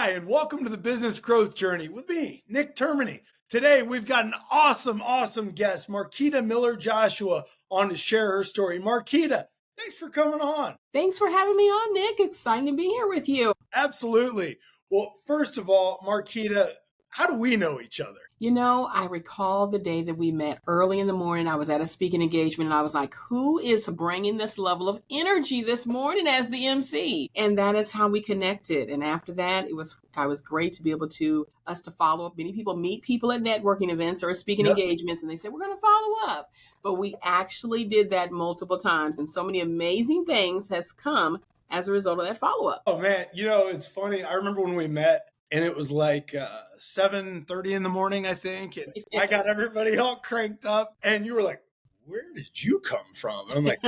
Hi, and welcome to the Business Growth Journey with me, Nick Termini. Today, we've got an awesome guest, Marquita Miller-Joshua, on to share her story. Marquita, thanks for coming on. Thanks for having me on, Nick. Exciting to be here with you. Absolutely. Well, first of all, Marquita, how do we know each other? You know, I recall the day that we met early in the morning. I was at a speaking engagement and I was like, who is bringing this level of energy this morning as the MC? And that is how we connected. And after that, it was great to be able to follow up. Many people meet people at networking events or speaking engagements and they say, we're going to follow up. But we actually did that multiple times. And so many amazing things has come as a result of that follow-up. Oh man, it's funny. I remember when we met and it was like 7:30 in the morning, I think. And I got everybody all cranked up. And you were like, where did you come from? And I'm like,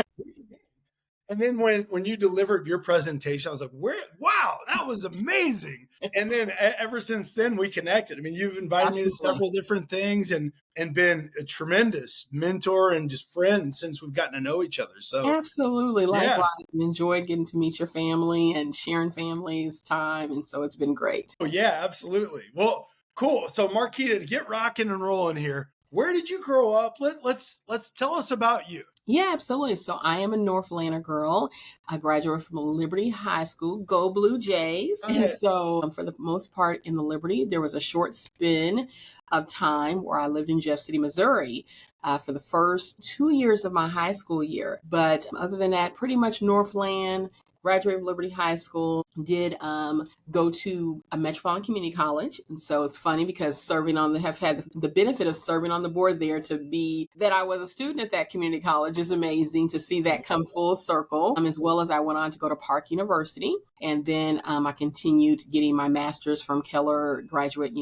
and then when you delivered your presentation, I was like, wow, that was amazing. And then ever since then, we connected. I mean, you've invited me to several different things and been a tremendous mentor and just friend since we've gotten to know each other. So absolutely. Likewise. Yeah. Enjoyed getting to meet your family and sharing family's time. And so it's been great. Oh, yeah, absolutely. Well, cool. So Marquita, to get rocking and rolling here, where did you grow up? Let's tell us about you. Yeah, absolutely. So I am a North Atlanta girl. I graduated from Liberty High School, go Blue Jays. And so for the most part in the Liberty, there was a short spin of time where I lived in Jeff City, Missouri for the first 2 years of my high school year. But other than that, pretty much Northland. Graduated from Liberty High School, did go to a Metropolitan Community College. And so it's funny because have had the benefit of serving on the board there to be that I was a student at that community college is amazing to see that come full circle, as well as I went on to go to Park University. And then I continued getting my master's from Keller Graduate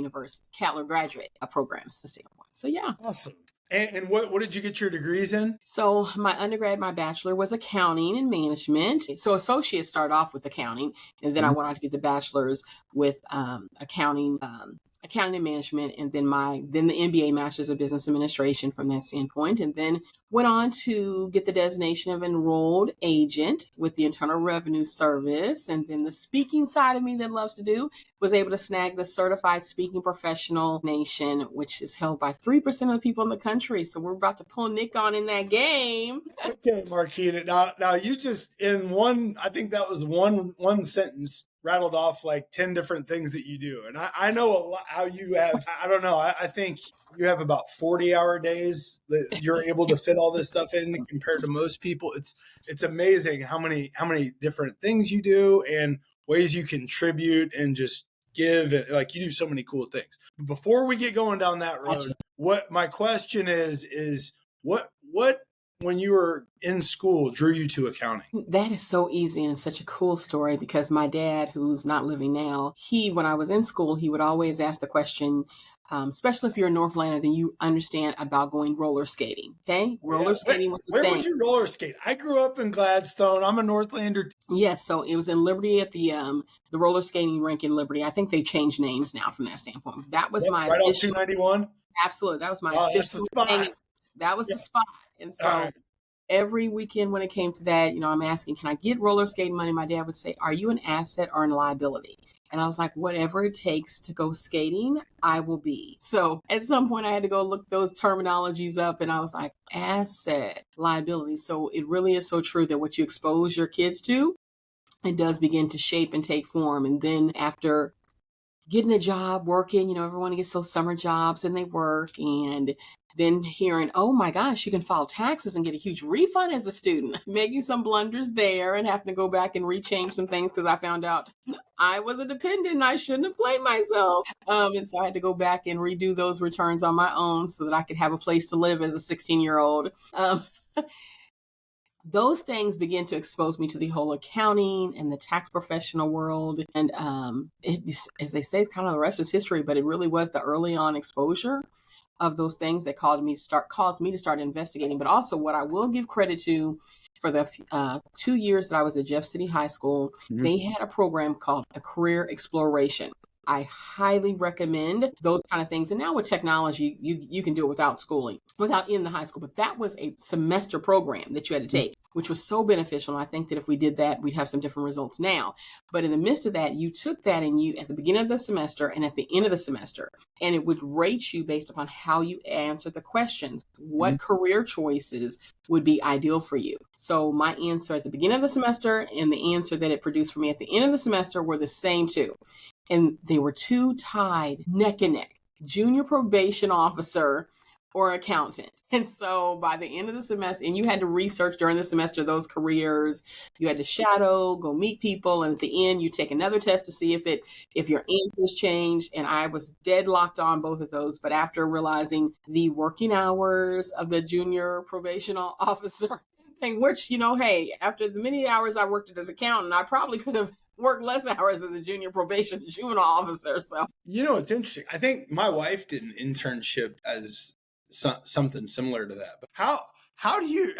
programs. So yeah. Awesome. And what did you get your degrees in? So my undergrad, my bachelor was accounting and management. So associates start off with accounting, and then I went on to get the bachelor's with accounting and management, and then the MBA, Master's of Business Administration from that standpoint, and then went on to get the designation of enrolled agent with the Internal Revenue Service, and then the speaking side of me that loves to do was able to snag the Certified Speaking Professional Nation, which is held by 3% of the people in the country. So we're about to pull Nick on in that game. Okay, Marquita. Now you just in one, I think that was one sentence, rattled off like 10 different things that you do. And I know a lot how you have, I don't know, I think you have about 40-hour days that you're able to fit all this stuff in compared to most people. It's amazing how many different things you do and ways you contribute and just give. And like you do so many cool things. But before we get going down that road, what my question is what when you were in school drew you to accounting? That is so easy and such a cool story because my dad, who's not living now, when I was in school, he would always ask the question, especially if you're in North Atlanta, then you understand about going roller skating. Okay. Roller skating was the thing. Where would you roller skate? I grew up in Gladstone. I'm a Northlander. Yes. So it was in Liberty at the roller skating rink in Liberty. I think they've changed names now from that standpoint. That was my right official, off 291? Absolutely. That was my official spot. That was the spot. And so every weekend when it came to that, I'm asking, can I get roller skating money? My dad would say, are you an asset or a liability? And I was like, whatever it takes to go skating, I will be. So at some point I had to go look those terminologies up and I was like, asset, liability. So it really is so true that what you expose your kids to, it does begin to shape and take form. And then after getting a job, working, everyone gets those summer jobs and they work, and then hearing, oh my gosh, you can file taxes and get a huge refund as a student, making some blunders there and having to go back and rechange some things because I found out I was a dependent and I shouldn't have blamed myself. And so I had to go back and redo those returns on my own so that I could have a place to live as a 16-year-old. Those things begin to expose me to the whole accounting and the tax professional world. And as they say, it's kind of the rest is history, but it really was the early on exposure of those things that caused me to start investigating. But also what I will give credit to for the 2 years that I was at Jeff City High School, they had a program called a career exploration. I highly recommend those kind of things. And now with technology, you can do it without schooling, without in the high school. But that was a semester program that you had to take, which was so beneficial. And I think that if we did that, we'd have some different results now. But in the midst of that, you took that and you, at the beginning of the semester and at the end of the semester, and it would rate you based upon how you answered the questions. What career choices would be ideal for you? So my answer at the beginning of the semester and the answer that it produced for me at the end of the semester were the same two. And they were two tied neck and neck: junior probation officer or accountant. And so by the end of the semester, and you had to research during the semester those careers, you had to shadow, go meet people, and at the end you take another test to see if your answers changed. And I was deadlocked on both of those. But after realizing the working hours of the junior probation officer, which, hey, after the many hours I worked as accountant, I probably could have worked less hours as a junior probation juvenile officer. So, it's interesting. I think my wife did an internship as something similar to that. But how do you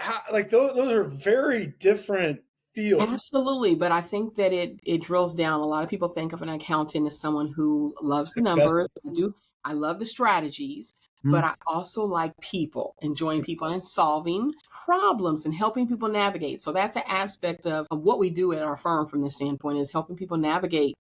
those are very different fields. Absolutely. But I think that it drills down. A lot of people think of an accountant as someone who loves the numbers. I love the strategies, but I also like people, enjoying people and solving problems and helping people navigate. So that's an aspect of what we do at our firm from this standpoint, is helping people navigate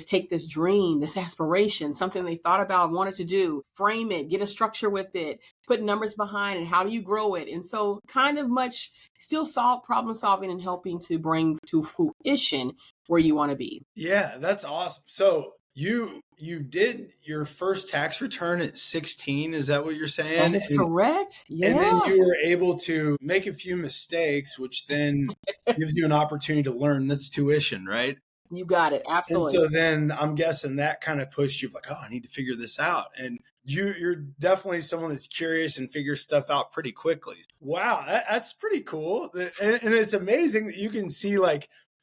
take this dream, this aspiration, something they thought about, wanted to do, frame it, get a structure with it, put numbers behind it. How do you grow it? And so kind of much still problem solving and helping to bring to fruition where you want to be. Yeah, that's awesome. So you did your first tax return at 16. Is that what you're saying? That is correct. Yeah. And then you were able to make a few mistakes, which then gives you an opportunity to learn. That's tuition, right? You got it. Absolutely. And so then I'm guessing that kind of pushed you like, oh, I need to figure this out. And you're definitely someone that's curious and figures stuff out pretty quickly. Wow, that's pretty cool. And it's amazing that you can see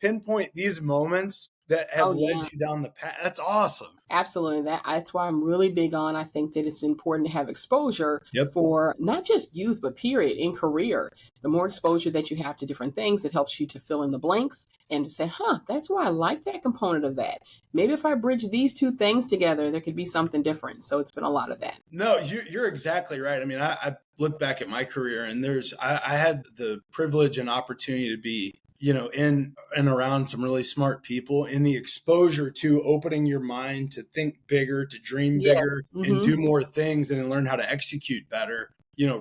pinpoint these moments that have led you down the path. That's awesome. Absolutely. That's why I'm really big on, I think that it's important to have exposure for not just youth, but period, in career. The more exposure that you have to different things, it helps you to fill in the blanks and to say, that's why I like that component of that. Maybe if I bridge these two things together, there could be something different. So it's been a lot of that. No, you're exactly right. I mean, I look back at my career and I had the privilege and opportunity to be in and around some really smart people, in the exposure to opening your mind to think bigger, to dream bigger, and do more things, and then learn how to execute better,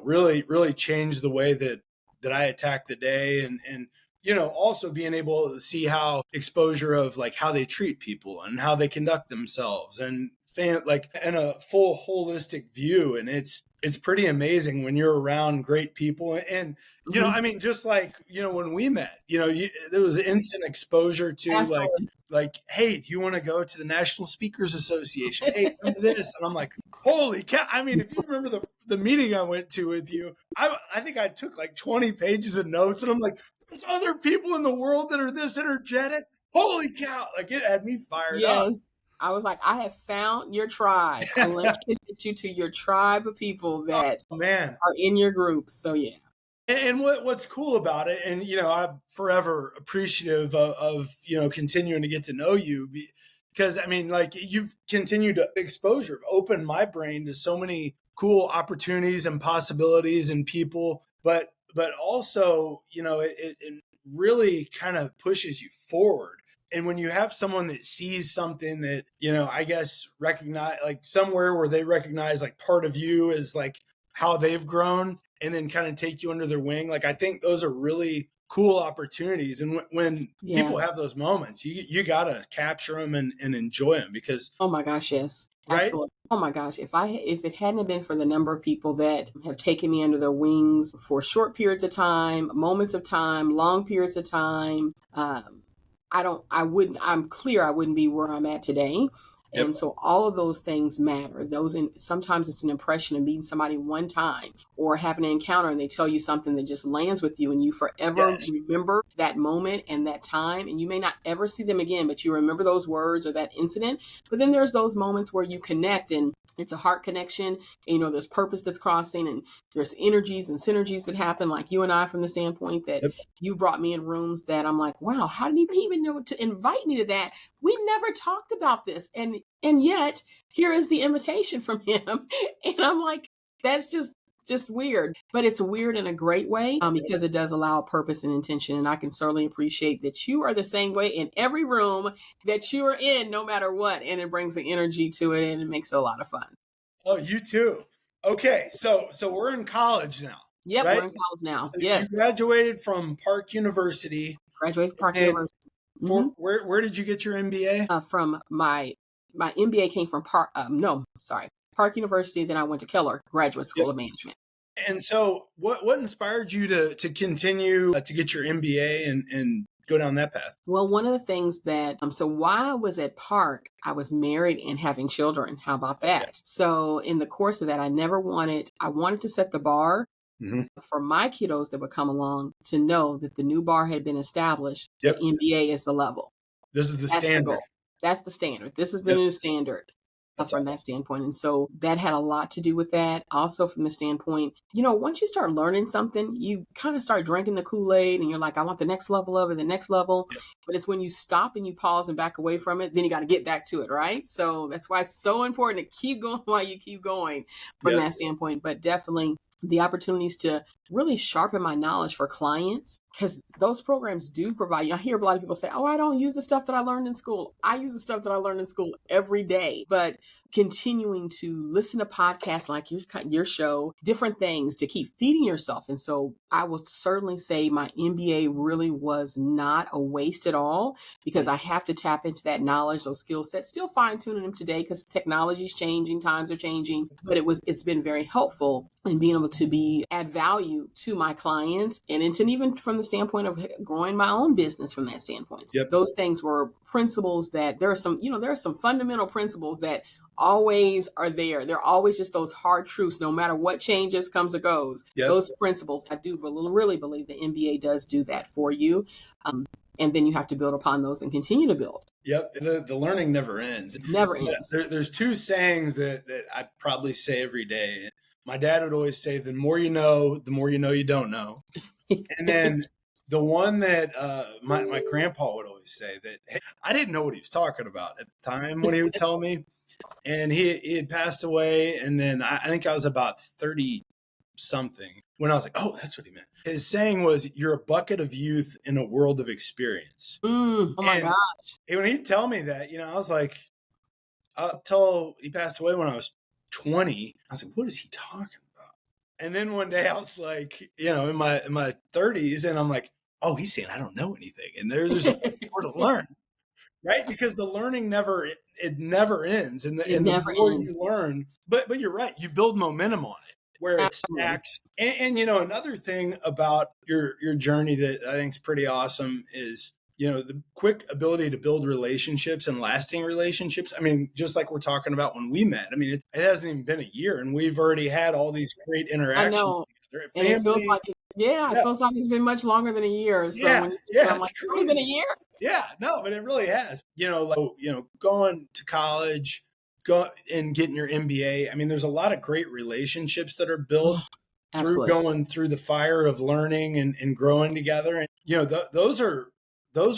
really, really change the way that I attack the day. And also being able to see how exposure of how they treat people and how they conduct themselves and in a full holistic view. And it's pretty amazing when you're around great people. And I mean, just when we met, there was an instant exposure to Absolutely. Hey, do you want to go to the National Speakers Association? Hey, come to this. And I'm like, holy cow. I mean, if you remember the meeting I went to with you, I think I took 20 pages of notes, and I'm like, there's other people in the world that are this energetic. Holy cow. It had me fired up. I was like, I have found your tribe. I want to get you to your tribe of people that are in your group. So, yeah. And what's cool about it, and, I'm forever appreciative of continuing to get to know you, because, I mean, you've continued to exposure, open my brain to so many cool opportunities and possibilities and people, but also, it really kind of pushes you forward. And when you have someone that sees something that, I guess recognize somewhere where they recognize part of you is how they've grown, and then kind of take you under their wing. I think those are really cool opportunities. And when people have those moments, you got to capture them and enjoy them, because. Oh my gosh. Yes. Right? Absolutely. Oh my gosh. If it hadn't been for the number of people that have taken me under their wings for short periods of time, moments of time, long periods of time, I'm clear I wouldn't be where I'm at today. And so all of those things matter. Sometimes it's an impression of meeting somebody one time or having an encounter, and they tell you something that just lands with you, and you forever remember that moment and that time. And you may not ever see them again, but you remember those words or that incident. But then there's those moments where you connect, and It's a heart connection. And, there's purpose that's crossing, and there's energies and synergies that happen, like you and I, from the standpoint that Yep. you brought me in rooms that I'm like, wow, how did he even know to invite me to that? We never talked about this. And yet here is the invitation from him. And I'm like, that's just weird, but it's weird in a great way, because it does allow purpose and intention. And I can certainly appreciate that you are the same way in every room that you are in, no matter what. And it brings the energy to it, and it makes it a lot of fun. Oh, you too. Okay. So we're in college now. Yep. Right? We're in college now. So Yes. you graduated from Park University. Graduated from Park University. Where did you get your MBA? From my MBA came from Park University. Then I went to Keller Graduate School of Management. And so what inspired you to continue to get your MBA and go down that path? Well, one of the things that, so while I was at Park, I was married and having children. How about that? Okay. So in the course of that, I wanted to set the bar for my kiddos that would come along to know that the new bar had been established. The MBA is the level. This is the standard. That's the standard. This is the new standard. From that standpoint. And so that had a lot to do with that. Also from the standpoint, once you start learning something, you kind of start drinking the Kool-Aid, and you're like, I want the next level of it, the next level. But it's when you stop and you pause and back away from it, then you got to get back to it, right? So that's why it's so important to keep going while you keep going from that standpoint. But definitely the opportunities to really sharpen my knowledge for clients, because those programs do provide, I hear a lot of people say, oh, I don't use the stuff that I learned in school. I use the stuff that I learned in school every day. But continuing to listen to podcasts like your show, different things to keep feeding yourself. And so I will certainly say my MBA really was not a waste at all, because I have to tap into that knowledge, those skill sets, still fine tuning them today because technology is changing, times are changing, but it's been very helpful in being able to add value to my clients, and even from the standpoint of growing my own business from that standpoint. Those things were principles that there are some fundamental principles that always are there. They're always just those hard truths, no matter what changes, comes or goes. Those principles, I do really believe the MBA does do that for you. And then you have to build upon those and continue to build. The learning never ends. Never ends. There's two sayings that I probably say every day. My dad would always say, the more you know you don't know. And then the one that my grandpa would always say, that hey, I didn't know what he was talking about at the time when he would tell me. And he had passed away. And then I think I was about 30 something when I was like, oh, that's what he meant. His saying was, you're a bucket of youth in a world of experience. Oh my gosh. When he'd tell me that, I was like, until he passed away when I was 20, I was like, what is he talking about? And then one day I was like, in my 30s, and I'm like, oh, he's saying I don't know anything. And there's more to learn, right? Because the learning never ends. And the more you learn, but you're right, you build momentum on it where it stacks. And another thing about your journey that I think is pretty awesome is, the quick ability to build relationships and lasting relationships. I mean, just like we're talking about when we met. I mean, it hasn't even been a year, and we've already had all these great interactions. I know. And it feels like it feels like it's been much longer than a year. So when I'm like, it's only been a year. Yeah, no, but it really has. Going to college, and getting your MBA. I mean, there's a lot of great relationships that are built through going through the fire of learning and growing together. And those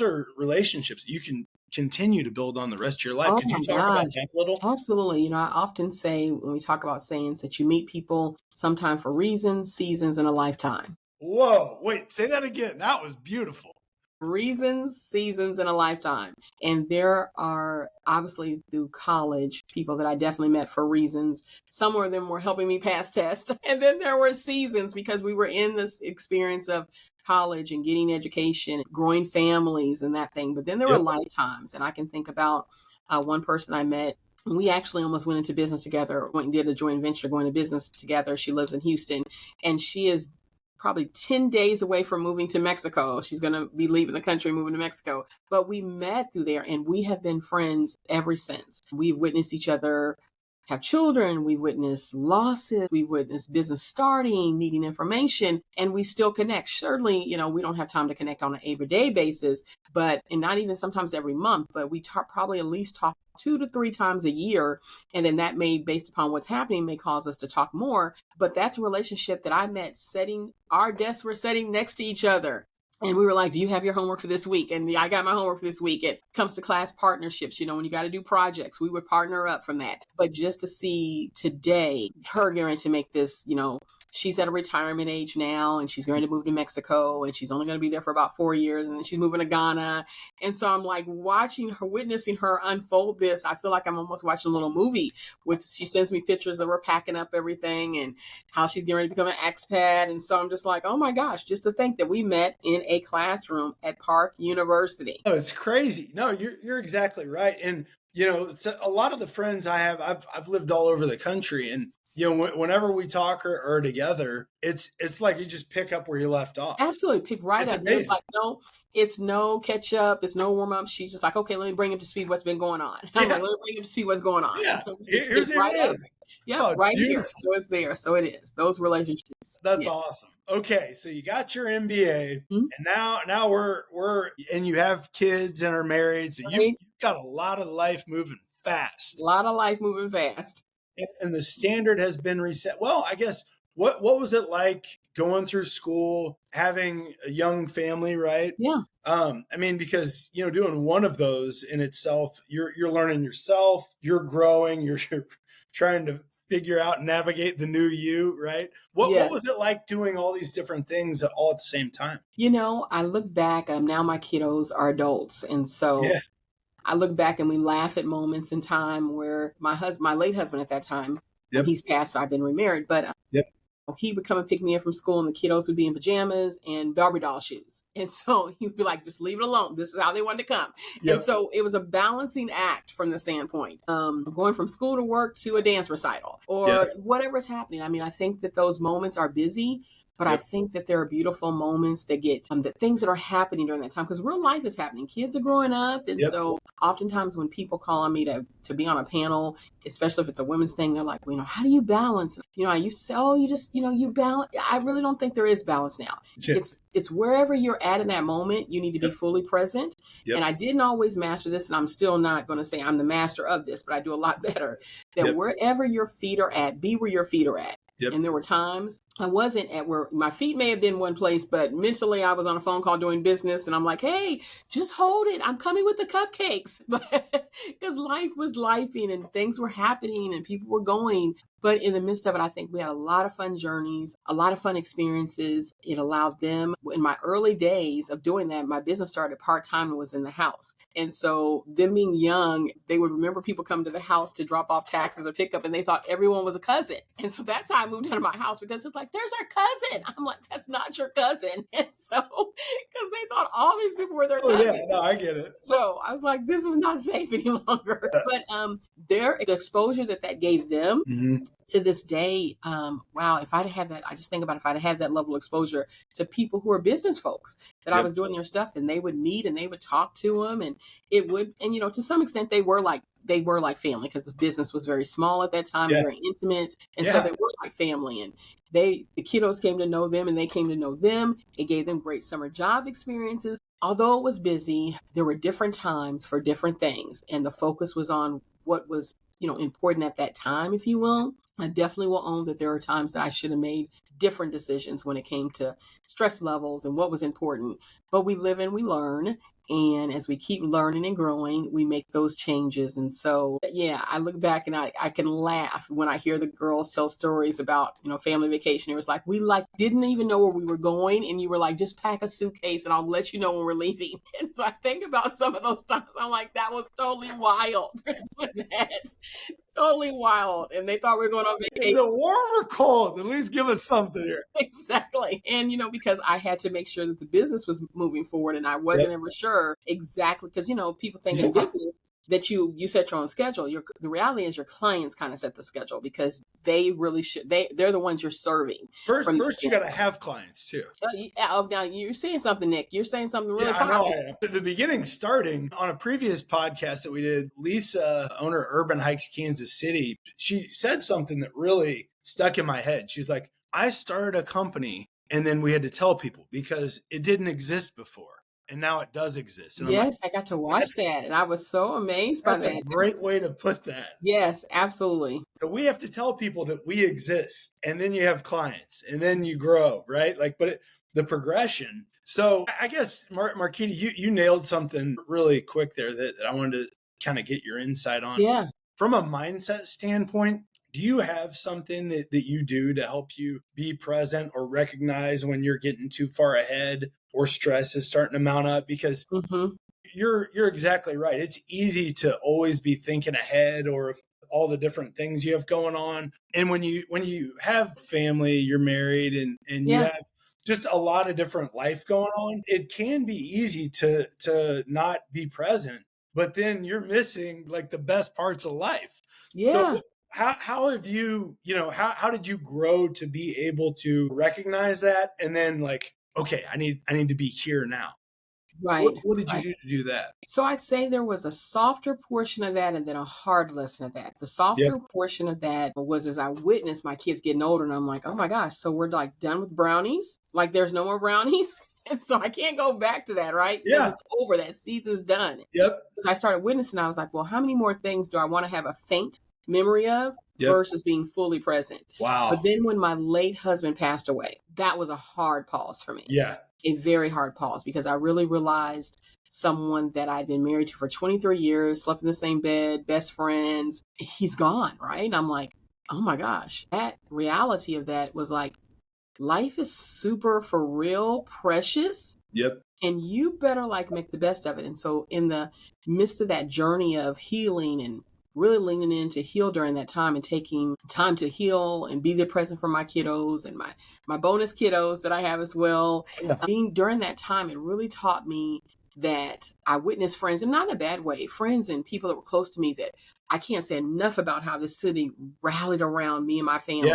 are relationships you can continue to build on the rest of your life. Could you talk about that a little? Absolutely. I often say, when we talk about sayings, that you meet people sometime for reasons, seasons, and a lifetime. Whoa, wait, say that again. That was beautiful. Reasons, seasons, and a lifetime. And there are, obviously, through college, people that I definitely met for reasons. Some of them were helping me pass tests. And then there were seasons, because we were in this experience of college and getting education, growing families and that thing. But then there were lifetimes. And I can think about one person I met. We actually almost went into business together, went and did a joint venture going to business together. She lives in Houston, and she is probably 10 days away from moving to Mexico. She's going to be leaving the country, moving to Mexico. But we met through there, and we have been friends ever since. We've witnessed each other have children, we witness losses, we witness business starting, needing information, and we still connect. Certainly, we don't have time to connect on an everyday basis, and not even sometimes every month, but we probably at least talk 2 to 3 times a year. And then that may, based upon what's happening, may cause us to talk more. But that's a relationship that I met our desks were sitting next to each other. And we were like, do you have your homework for this week? And I got my homework for this week. It comes to class partnerships, when you got to do projects, we would partner up from that. But just to see today, her going to make this, she's at a retirement age now, and she's going to move to Mexico, and she's only going to be there for about 4 years, and then she's moving to Ghana. And so I'm like witnessing her unfold this. I feel like I'm almost watching a little movie she sends me pictures of her packing up everything and how she's getting ready to become an expat. And so I'm just like, oh my gosh, just to think that we met in a classroom at Park University. Oh, it's crazy. No, you're exactly right. And, a lot of the friends I have, I've lived all over the country, and whenever we talk or are together, it's like you just pick up where you left off. Absolutely. Pick right up. It's like, no, it's no catch up. It's no warm up. She's just like, okay, let me bring him to speed what's been going on. I'm like, let me bring him to speed what's going on. Yeah. So we just Here's right it up. is. Yeah, right beautiful. Here. So it's there. So it is. Those relationships. That's awesome. Okay, so you got your MBA, and now we're and you have kids and are married, so you've got a lot of life moving fast. A lot of life moving fast. And the standard has been reset. Well, I guess what was it like going through school, having a young family, right? Yeah. Because doing one of those in itself, you're learning yourself, you're growing, you're trying to figure out, navigate the new you, right? What was it like doing all these different things all at the same time? I look back, now my kiddos are adults. And so I look back and we laugh at moments in time where my late husband at that time, he's passed, so I've been remarried, but he would come and pick me up from school, and the kiddos would be in pajamas and Barbie doll shoes. And so he would be like, just leave it alone. This is how they wanted to come. And so it was a balancing act from the standpoint, going from school to work to a dance recital or whatever's happening. I think that those moments are busy, but I think that there are beautiful moments that get the things that are happening during that time, because real life is happening. Kids are growing up. And so oftentimes when people call on me to be on a panel, especially if it's a women's thing, they're like, how do you balance? I used to say, oh, you just, you balance. I really don't think there is balance now. It's wherever you're at in that moment, you need to be fully present. And I didn't always master this, and I'm still not going to say I'm the master of this, but I do a lot better. That wherever your feet are at, be where your feet are at. And there were times I wasn't at where my feet may have been one place, but mentally I was on a phone call doing business, and I'm like, hey, just hold it. I'm coming with the cupcakes. But because life was lifing and things were happening and people were going. But in the midst of it, I think we had a lot of fun journeys, a lot of fun experiences. It allowed them, in my early days of doing that, my business started part-time and was in the house. And so them being young, they would remember people coming to the house to drop off taxes or pick up, and they thought everyone was a cousin. And so that's how I moved out of my house, because it's like, there's our cousin. I'm like, that's not your cousin. And so, because they thought all these people were their cousin. Yeah, no, I get it. So I was like, this is not safe any longer. But the exposure that gave them, to this day, wow, if I'd had that, I just think about if I'd had that level of exposure to people who are business folks, that I was doing their stuff, and they would meet and they would talk to them, and it would, and to some extent they were like family, because the business was very small at that time, very intimate. And so they were like family, and the kiddos came to know them and they came to know them. It gave them great summer job experiences. Although it was busy, there were different times for different things, and the focus was on what was, important at that time, if you will. I definitely will own that there are times that I should have made different decisions when it came to stress levels and what was important, but we live and we learn. And as we keep learning and growing, we make those changes. And so, I look back and I can laugh when I hear the girls tell stories about, family vacation. It was like, we didn't even know where we were going. And you were like, just pack a suitcase and I'll let you know when we're leaving. And so I think about some of those times. I'm like, that was totally wild. Totally wild. And they thought we were going on vacation. Is it warm or cold? At least give us something here. Exactly. And, because I had to make sure that the business was moving forward, and I wasn't ever sure exactly, because, people think in business, that you set your own schedule. The reality is your clients kind of set the schedule because they really should. They're the ones you're serving. First, you got to have clients too. Now you're saying something, Nick. You're saying something really I know. powerful. At the beginning, starting on a previous podcast that we did, Lisa, owner of Urban Hikes Kansas City, she said something that really stuck in my head. She's like, I started a company and then we had to tell people because it didn't exist before. And now it does exist. And yes, I got to watch that, and I was so amazed by that. That's a great way to put that. Yes, absolutely. So we have to tell people that we exist, and then you have clients, and then you grow, right? Like, but the progression. So I guess, Marquita, you nailed something really quick there that I wanted to kind of get your insight on. Yeah. From a mindset standpoint, do you have something that you do to help you be present or recognize when you're getting too far ahead or stress is starting to mount up? Because you're exactly right. It's easy to always be thinking ahead or all the different things you have going on. And when you have family, you're married and you have just a lot of different life going on, it can be easy to not be present, but then you're missing like the best parts of life. Yeah. So how have you, how did you grow to be able to recognize that? And then like, okay, I need to be here now. Right. What did you do to do that? So I'd say there was a softer portion of that and then a hard lesson of that. The softer portion of that was as I witnessed my kids getting older and I'm like, oh my gosh, so we're like done with brownies? Like there's no more brownies? And so I can't go back to that, right? Because it's over. That season's done. Yep. I started witnessing, I was like, well, how many more things do I want to have a faint memory of versus being fully present? Wow. But then when my late husband passed away, that was a hard pause for me. Yeah. A very hard pause because I really realized someone that I'd been married to for 23 years, slept in the same bed, best friends, he's gone, right? And I'm like, oh my gosh, that reality of that was like, life is super for real precious. Yep. And you better like make the best of it. And so in the midst of that journey of healing and really leaning in to heal during that time and taking time to heal and be there present for my kiddos and my bonus kiddos that I have as well. Being during that time, it really taught me that I witnessed friends, and not in a bad way, friends and people that were close to me that I can't say enough about how the city rallied around me and my family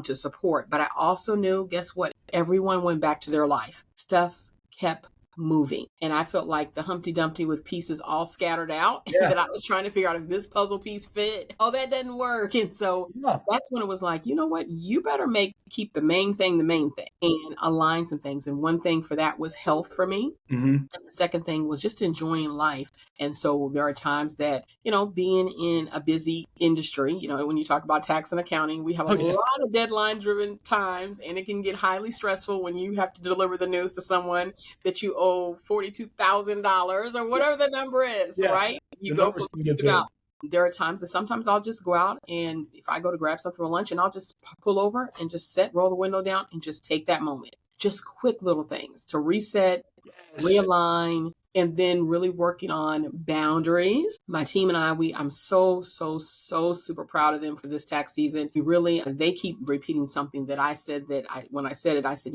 to support. But I also knew, guess what? Everyone went back to their life. Stuff kept moving. And I felt like the Humpty Dumpty with pieces all scattered out that I was trying to figure out if this puzzle piece fit. Oh, that doesn't work. And so that's when it was like, you know what? You better keep the main thing and align some things. And one thing for that was health for me. And the second thing was just enjoying life. And so there are times that, being in a busy industry, when you talk about tax and accounting, we have a lot of deadline driven times, and it can get highly stressful when you have to deliver the news to someone that you owe $42,000 or whatever the number is, right? You go for $50. There are times that sometimes I'll just go out, and if I go to grab something for lunch, and I'll just pull over and just roll the window down and just take that moment. Just quick little things to reset, realign, and then really working on boundaries. My team and I'm so super proud of them for this tax season. They keep repeating something that I said when I said it, I said,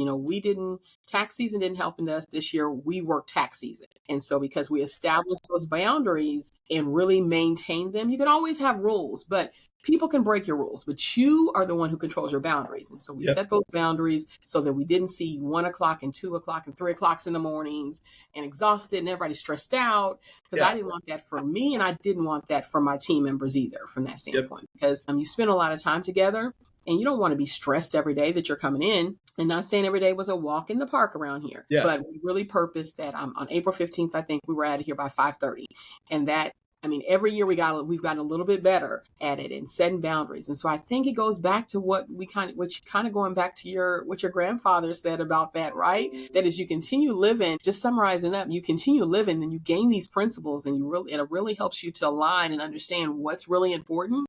tax season didn't help us this year. We worked tax season. And so because we established those boundaries and really maintained them, you can always have rules, but people can break your rules, but you are the one who controls your boundaries. And so we set those boundaries so that we didn't see 1 o'clock and 2 o'clock and 3 o'clock in the mornings and exhausted and everybody stressed out, because I didn't want that for me. And I didn't want that for my team members either from that standpoint, because you spend a lot of time together and you don't want to be stressed every day that you're coming in. And not saying every day was a walk in the park around here, but we really purposed that on April 15th, I think we were out of here by 5:30. And that, every year we've gotten a little bit better at it and setting boundaries. And so I think it goes back to what going back to what your grandfather said about that, right? That as you continue living, just summarizing up, you continue living and you gain these principles, and it really helps you to align and understand what's really important,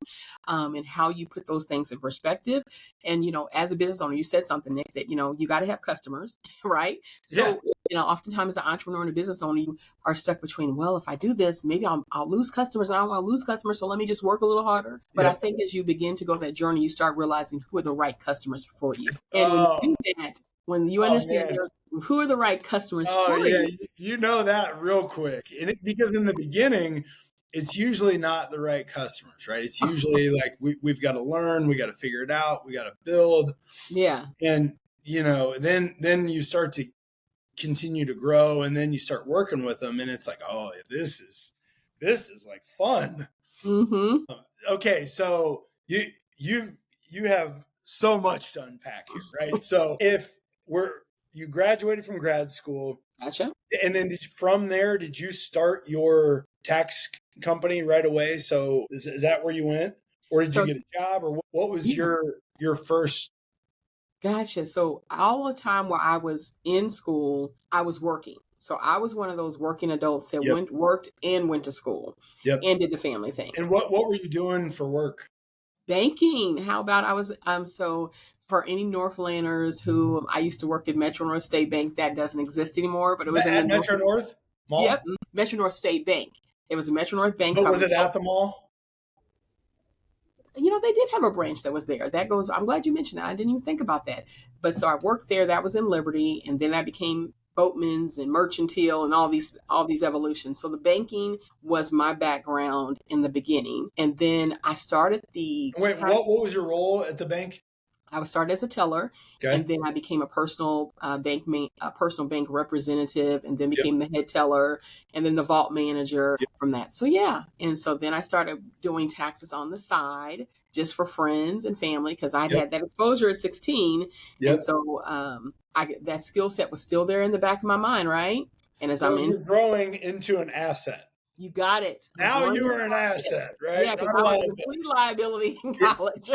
and how you put those things in perspective. And, as a business owner, you said something, Nick, that, you got to have customers, right? So, oftentimes as an entrepreneur and a business owner, you are stuck between, well, if I do this, maybe I'll lose customers. I don't want to lose customers, so let me just work a little harder. But I think as you begin to go that journey, you start realizing who are the right customers for you. And when you do that, when you understand who are the right customers for you. You know that real quick. And because in the beginning, it's usually not the right customers, right? It's usually like we've got to learn, we got to figure it out, we got to build. Yeah. And, then you start to continue to grow, and then you start working with them, and it's like, oh, this is like fun. Mm-hmm. Okay, so you have so much to unpack here, right? So if you graduated from grad school, Gotcha. and then from there, did you start your tax company right away? So is that where you went, or did you get a job, or what was your first? Gotcha. So all the time while I was in school, I was working. So I was one of those working adults that worked and went to school and did the family things. And what were you doing for work? Banking. How about I was so for any Northlanders who I used to work at Metro North State Bank, that doesn't exist anymore, but it was at Metro North Mall? Yep, Metro North State Bank. It was a Metro North Bank. But was it at the mall? They did have a branch that was there. I'm glad you mentioned that. I didn't even think about that. But so I worked there. That was in Liberty. And then I became Boatman's and Mercantile and all these evolutions. So the banking was my background in the beginning. And then I started what was your role at the bank? I was started as a teller, and then I became a personal bank representative, and then became the head teller, and then the vault manager from that. So and so then I started doing taxes on the side just for friends and family because I'd had that exposure at 16, and so that skill set was still there in the back of my mind, right? And as you're growing into an asset. You got it. Now you are an asset, right? Yeah, because I was a complete liability in college.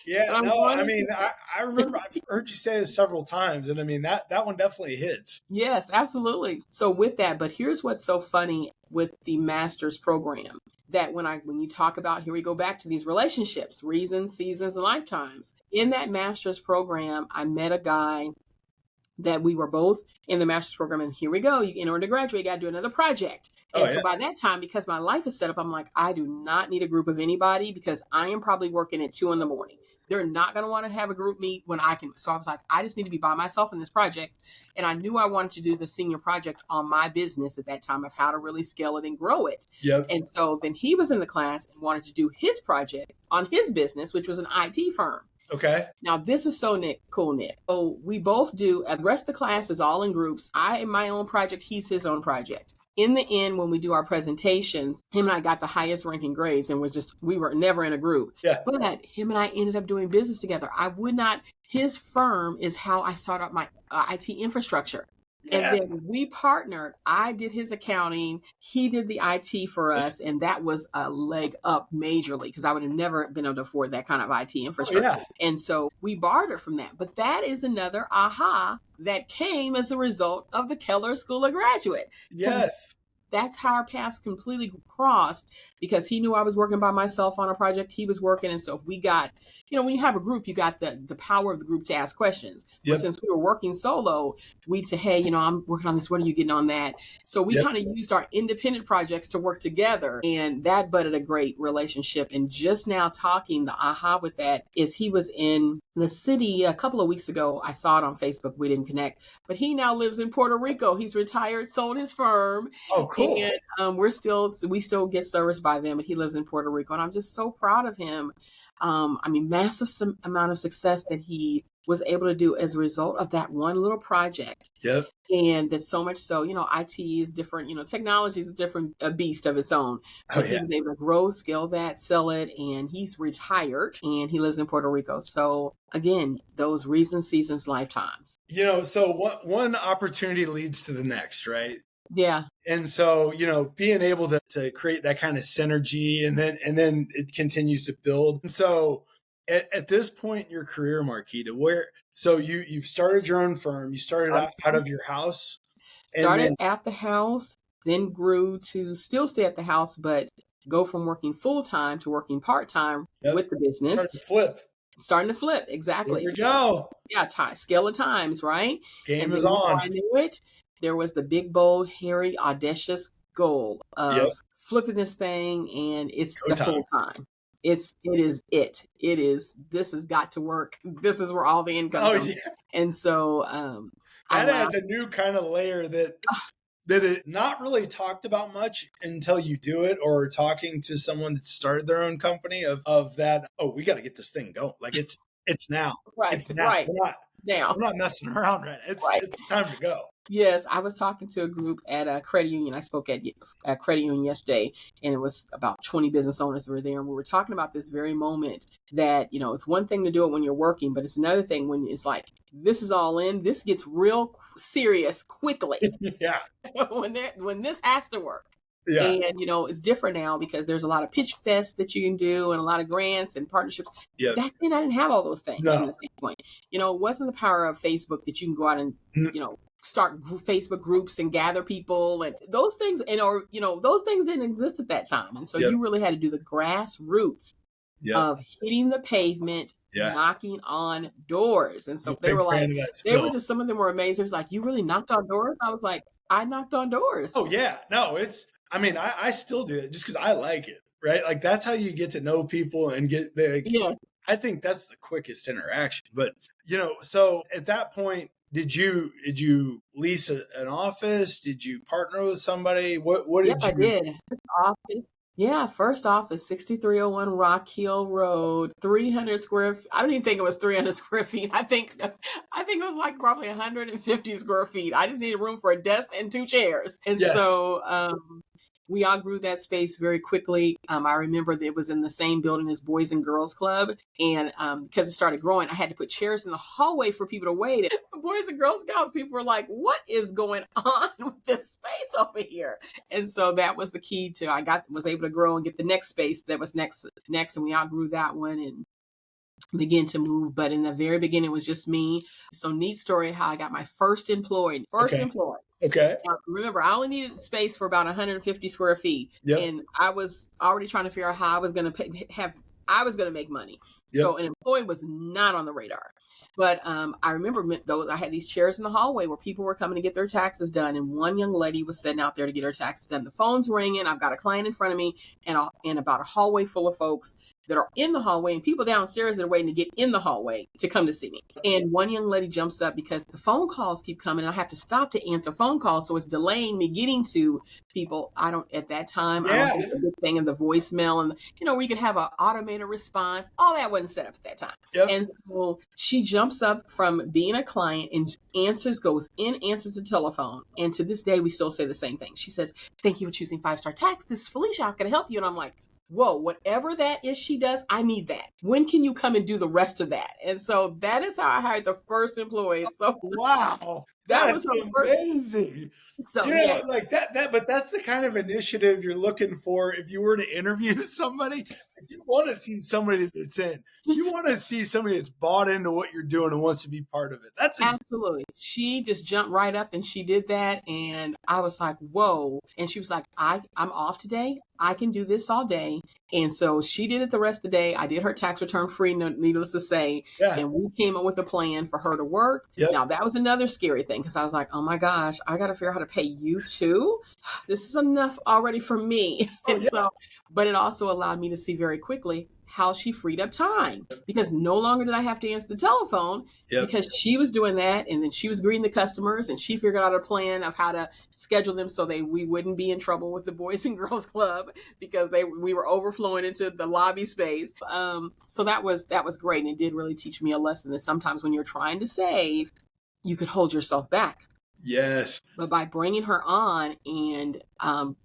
Yeah. I remember I've heard you say this several times, and I mean that one definitely hits. Yes, absolutely. So with that, but here's what's so funny with the master's program, that when you talk about, here we go back to these relationships, reasons, seasons, and lifetimes. In that master's program, I met a guy that we were both in the master's program, and here we go. In order to graduate, you got to do another project. And so by that time, because my life is set up, I'm like, I do not need a group of anybody because I am probably working at 2 a.m. They're not going to want to have a group meet when I can. So I was like, I just need to be by myself in this project. And I knew I wanted to do the senior project on my business at that time of how to really scale it and grow it. And so then he was in the class and wanted to do his project on his business, which was an IT firm. Okay. Now, this is so cool, Nick. So we both do, the rest of the class is all in groups. I am my own project. He's his own project. In the end, when we do our presentations, him and I got the highest ranking grades and we were never in a group. But him and I ended up doing business together. His firm is how I started up my IT infrastructure. And then we partnered. I did his accounting. He did the IT for us. And that was a leg up majorly because I would have never been able to afford that kind of IT infrastructure. And so we bartered from that. But that is another aha that came as a result of the Keller School of Graduate. That's how our paths completely crossed because he knew I was working by myself on a project. He was working. And so if we got, when you have a group, you got the power of the group to ask questions. But since we were working solo, we'd say, hey, I'm working on this. What are you getting on that? So we kind of used our independent projects to work together. And that budded a great relationship. And just now talking, the aha with that is he was in the city a couple of weeks ago. I saw it on Facebook. We didn't connect. But he now lives in Puerto Rico. He's retired, sold his firm. Oh, cool. And we still get serviced by them, and he lives in Puerto Rico, and I'm just so proud of him. Massive amount of success that he was able to do as a result of that one little project. And there's so much so, IT is different, technology is a different beast of its own. But he was able to grow, scale that, sell it, and he's retired and he lives in Puerto Rico. So again, those reasons, seasons, lifetimes. So one opportunity leads to the next, right? Yeah. And so, being able to create that kind of synergy and then it continues to build. And so at this point in your career, Marquita, so you've started your own firm, you started out of your house. Started at the house, then grew to still stay at the house, but go from working full-time to working part-time with the business. Starting to flip. Exactly. There we go. Yeah. Scale of times, right? Game is on. I knew it. There was the big, bold, hairy, audacious goal of flipping this thing, and it's the full time. This has got to work. This is where all the income comes. And so that adds a new kind of layer that Did it not really talked about much until you do it, or talking to someone that started their own company of that, oh, we got to get this thing going. Like it's now. Right, It's now. right. Now. We're not messing around, right? Right. It's time to go. Yes, I was talking to a group at a credit union. I spoke at a credit union yesterday, and it was about 20 business owners who were there. And we were talking about this very moment that, it's one thing to do it when you're working, but it's another thing when it's like, this is all in, this gets real serious quickly. Yeah. when this has to work. Yeah. And, it's different now because there's a lot of pitch fests that you can do and a lot of grants and partnerships. Yeah. Back then, I didn't have all those things No. from the standpoint. It wasn't the power of Facebook that you can go out and, start Facebook groups and gather people and those things. Those things didn't exist at that time. And so you really had to do the grassroots of hitting the pavement, knocking on doors. And so they were just, some of them were amazing. It was like, you really knocked on doors? I was like, I knocked on doors. Oh yeah. No, I still do it just because I like it, right? Like that's how you get to know people and get I think that's the quickest interaction. But so at that point, did you lease an office? Did you partner with somebody? What did you? I did. First office. Yeah, first office, 6301 Rock Hill Road, 300 square. I don't even think it was 300 square feet. I think it was like probably 150 square feet. I just needed room for a desk and 2 chairs. And so we outgrew that space very quickly. I remember that it was in the same building as Boys and Girls Club. And because it started growing, I had to put chairs in the hallway for people to wait. Boys and Girl Scouts, people were like, what is going on with this space over here? And so that was the key to, was able to grow and get the next space that was next. And we outgrew that one and begin to move. But in the very beginning, it was just me. So neat story how I got my first employee. Okay. Now, remember, I only needed space for about 150 square feet. Yep. And I was already trying to figure out how I was going to make money. Yep. So an employee was not on the radar. But I remember I had these chairs in the hallway where people were coming to get their taxes done. And one young lady was sitting out there to get her taxes done. The phone's ringing. I've got a client in front of me and about a hallway full of folks that are in the hallway and people downstairs that are waiting to get in the hallway to come to see me. And one young lady jumps up because the phone calls keep coming. And I have to stop to answer phone calls. So it's delaying me getting to people. At that time, I don't think the big thing in the voicemail and, where you could have an automated response. All that wasn't set up at that time. Yep. And so she jumps up from being a client and answers the telephone. And to this day, we still say the same thing. She says, "Thank you for choosing 5-Star Tax. This is Felicia. How can I help you?" And I'm like, whoa, whatever that is she does, I need that. When can you come and do the rest of that? And so that is how I hired the first employee. So wow. That was amazing. So like that, but that's the kind of initiative you're looking for. If you were to interview somebody, you want to see somebody that's in. You want to see somebody that's bought into what you're doing and wants to be part of it. That's absolutely. She just jumped right up and she did that. And I was like, whoa. And she was like, I'm off today. I can do this all day. And so she did it the rest of the day. I did her tax return free, needless to say. Yeah. And we came up with a plan for her to work. Yep. Now, that was another scary thing because I was like, oh my gosh, I got to figure out how to pay you too. This is enough already for me. But it also allowed me to see very quickly how she freed up time because no longer did I have to answer the telephone because she was doing that. And then she was greeting the customers and she figured out a plan of how to schedule them so we wouldn't be in trouble with the Boys and Girls Club because we were overflowing into the lobby space. So that was great. And it did really teach me a lesson that sometimes when you're trying to save, you could hold yourself back. Yes. But by bringing her on and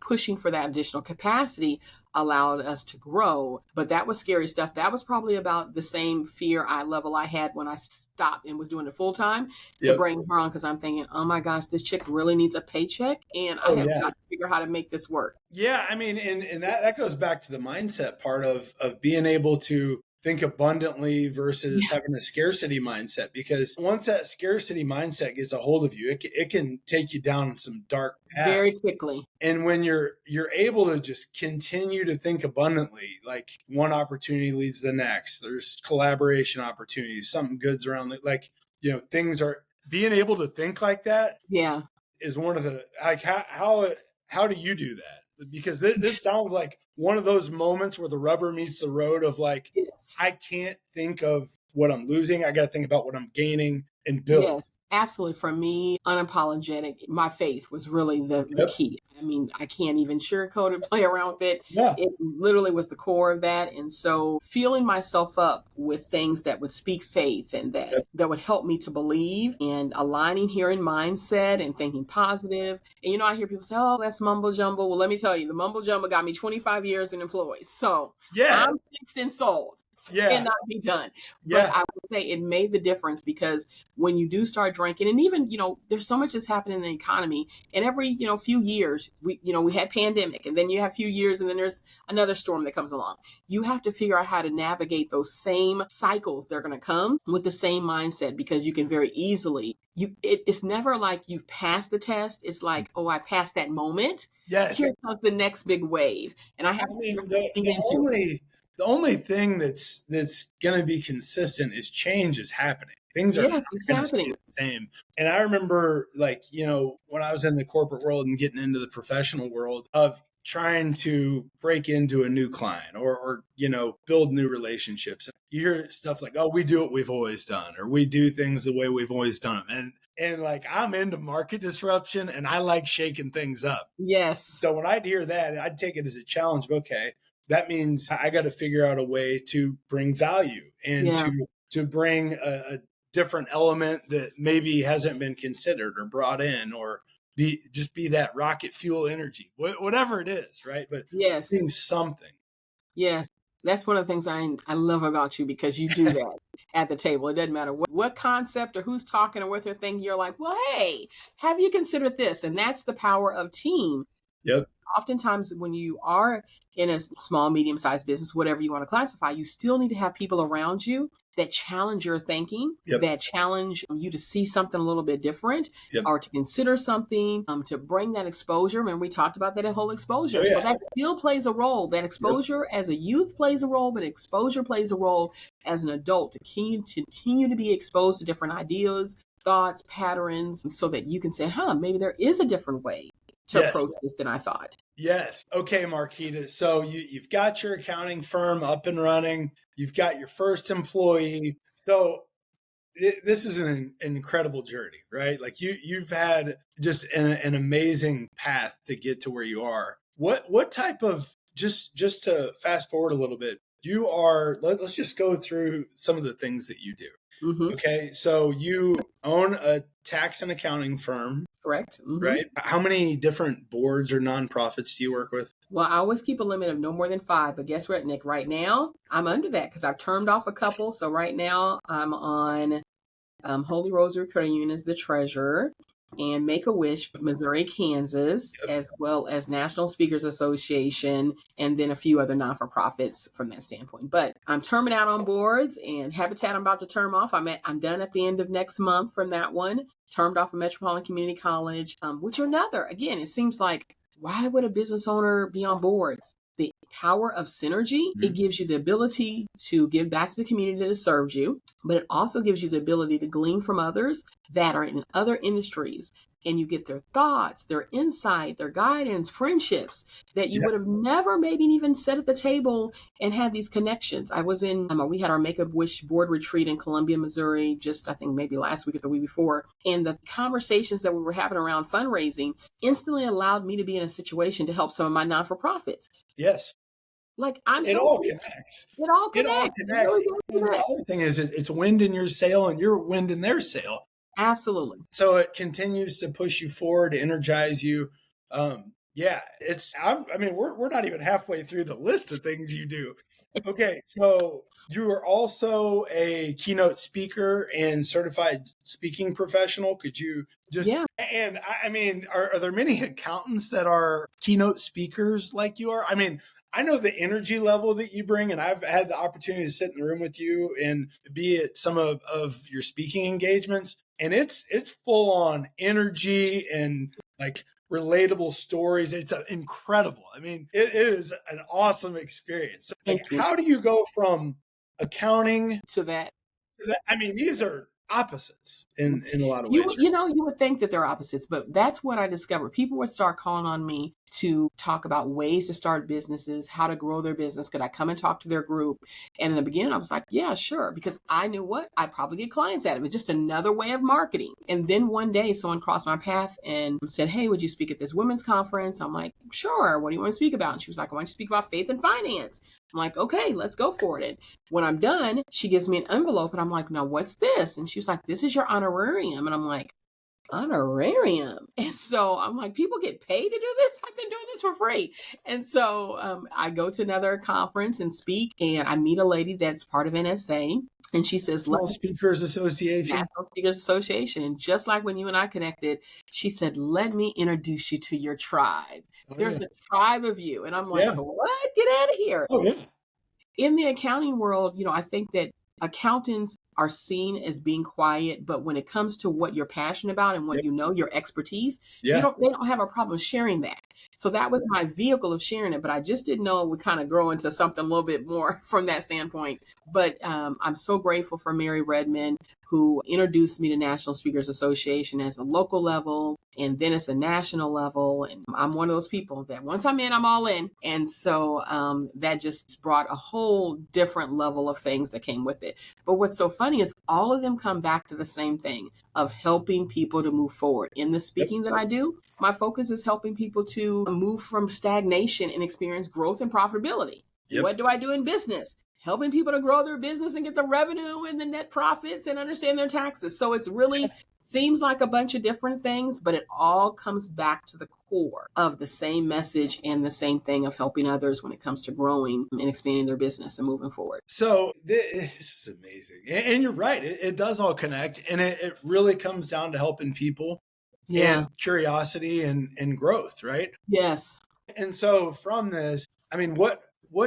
pushing for that additional capacity allowed us to grow. But that was scary stuff. That was probably about the same fear level I had when I stopped and was doing it full time to bring her on because I'm thinking, oh my gosh, this chick really needs a paycheck and I have got to figure out how to make this work. Yeah. I mean, and that goes back to the mindset part of being able to think abundantly versus having a scarcity mindset, because once that scarcity mindset gets a hold of you, it can take you down some dark paths very quickly. And when you're able to just continue to think abundantly, like one opportunity leads to the next, there's collaboration opportunities, something good's around, things are being able to think like that. Yeah. Is one of the, like, how do you do that? Because this sounds like one of those moments where the rubber meets the road of like, I can't think of what I'm losing. I got to think about what I'm gaining and build. Yes. Absolutely. For me, unapologetic, my faith was really the Yep. key. I mean, I can't even sugarcoat it, play around with it. Yeah. It literally was the core of that. And so filling myself up with things that would speak faith and Yep. that would help me to believe, and aligning here in mindset and thinking positive. And I hear people say, oh, that's mumbo jumbo. Well, let me tell you, the mumbo jumbo got me 25 years in employees. So I'm Yes. fixed and sold. Yeah. Cannot be done. Yeah. But I would say it made the difference, because when you do start drinking, and even, there's so much that's happening in the economy, and every, few years, we had pandemic, and then you have few years, and then there's another storm that comes along. You have to figure out how to navigate those same cycles. They're going to come with the same mindset, because you can very easily, it's never like you've passed the test. It's like, oh, I passed that moment. Yes. Here comes the next big wave. And I have the only thing that's going to be consistent is change is happening. Things are yes, it's going to stay happening. the same. And I remember, like, when I was in the corporate world and getting into the professional world of trying to break into a new client or build new relationships. You hear stuff like, oh, we do what we've always done, or we do things the way we've always done them. And like, I'm into market disruption and I like shaking things up. Yes. So when I'd hear that, I'd take it as a challenge of, okay, that means I got to figure out a way to bring value and to bring a different element that maybe hasn't been considered or brought in, or be that rocket fuel energy, whatever it is, right? But yes, being something. Yes. That's one of the things I love about you, because you do that at the table. It doesn't matter what concept or who's talking or what they're thinking. You're like, well, hey, have you considered this? And that's the power of team. Yep. Oftentimes when you are in a small, medium-sized business, whatever you want to classify, you still need to have people around you that challenge your thinking, that challenge you to see something a little bit different, or to consider something, to bring that exposure. Remember, we talked about that whole exposure. So that still plays a role. That exposure as a youth plays a role, but exposure plays a role as an adult to continue to be exposed to different ideas, thoughts, patterns, so that you can say, maybe there is a different way to approach this than I thought. Yes. Okay, Marquita. So you've got your accounting firm up and running. You've got your first employee. So this is an incredible journey, right? Like you've had just an amazing path to get to where you are. What type of, just to fast forward a little bit, let's just go through some of the things that you do. Mm-hmm. Okay. So you own a tax and accounting firm. Correct. Mm-hmm. Right. How many different boards or nonprofits do you work with? Well, I always keep a limit of no more than 5. But guess what, Nick? Right now, I'm under that because I've termed off a couple. So right now, I'm on Holy Rosary Credit Union as the treasurer, and Make-A-Wish, Missouri, Kansas, as well as National Speakers Association, and then a few other not-for-profits from that standpoint. But I'm terming out on boards, and Habitat I'm about to term off. I'm done at the end of next month from that one. Termed off of Metropolitan Community College, which are another. Again, it seems like, why would a business owner be on boards? The power of synergy, it gives you the ability to give back to the community that has served you, but it also gives you the ability to glean from others that are in other industries. And you get their thoughts, their insight, their guidance, friendships that you would have never maybe even sat at the table and had these connections. I was we had our Make-A-Wish board retreat in Columbia, Missouri, just I think maybe last week or the week before. And the conversations that we were having around fundraising instantly allowed me to be in a situation to help some of my non-for-profits. Yes. Like it all connects. It all connects. The other thing is it's wind in your sail and you're wind in their sail. Absolutely. So it continues to push you forward, energize you. We're not even halfway through the list of things you do. Okay. So you are also a keynote speaker and certified speaking professional. Could you just, and I mean, are there many accountants that are keynote speakers like you are? I mean, I know the energy level that you bring, and I've had the opportunity to sit in the room with you and be at some of your speaking engagements. And it's full on energy and like relatable stories. It's incredible. I mean, it is an awesome experience. Like, how do you go from accounting to that? I mean, these are opposites in a lot of ways. You would think that they're opposites, but that's what I discovered. People would start calling on me to talk about ways to start businesses, how to grow their business. Could I come and talk to their group? And in the beginning, I was like, yeah, sure. Because I knew what? I'd probably get clients out of it. Just another way of marketing. And then one day someone crossed my path and said, hey, would you speak at this women's conference? I'm like, sure. What do you want to speak about? And she was like, I want you to speak about faith and finance. I'm like, okay, let's go for it. And when I'm done, she gives me an envelope and I'm like, now what's this? And she was like, this is your honorarium. And I'm like, honorarium. And so I'm like, people get paid to do this? I've been doing this for free. And so I go to another conference and speak, and I meet a lady that's part of NSA. And she says, National Speakers Association. National Speakers Association. And just like when you and I connected, she said, let me introduce you to your tribe. There's a tribe of you. And I'm like, what? Get out of here. Oh, yeah. In the accounting world, I think that accountants are seen as being quiet, but when it comes to what you're passionate about and what your expertise, they don't have a problem sharing that. So that was my vehicle of sharing it, but I just didn't know it would kind of grow into something a little bit more from that standpoint. But I'm so grateful for Mary Redmond, who introduced me to National Speakers Association as a local level, and then it's a national level. And I'm one of those people that once I'm in, I'm all in. And so that just brought a whole different level of things that came with it. But what's so funny is all of them come back to the same thing of helping people to move forward. In the speaking that I do, my focus is helping people to move from stagnation and experience growth and profitability. What do I do in business? Helping people to grow their business and get the revenue and the net profits and understand their taxes. So it's really seems like a bunch of different things, but it all comes back to the core of the same message and the same thing of helping others when it comes to growing and expanding their business and moving forward. So this is amazing. And you're right. It does all connect. And it really comes down to helping people. And curiosity and growth, right? Yes. And so from this, I mean, what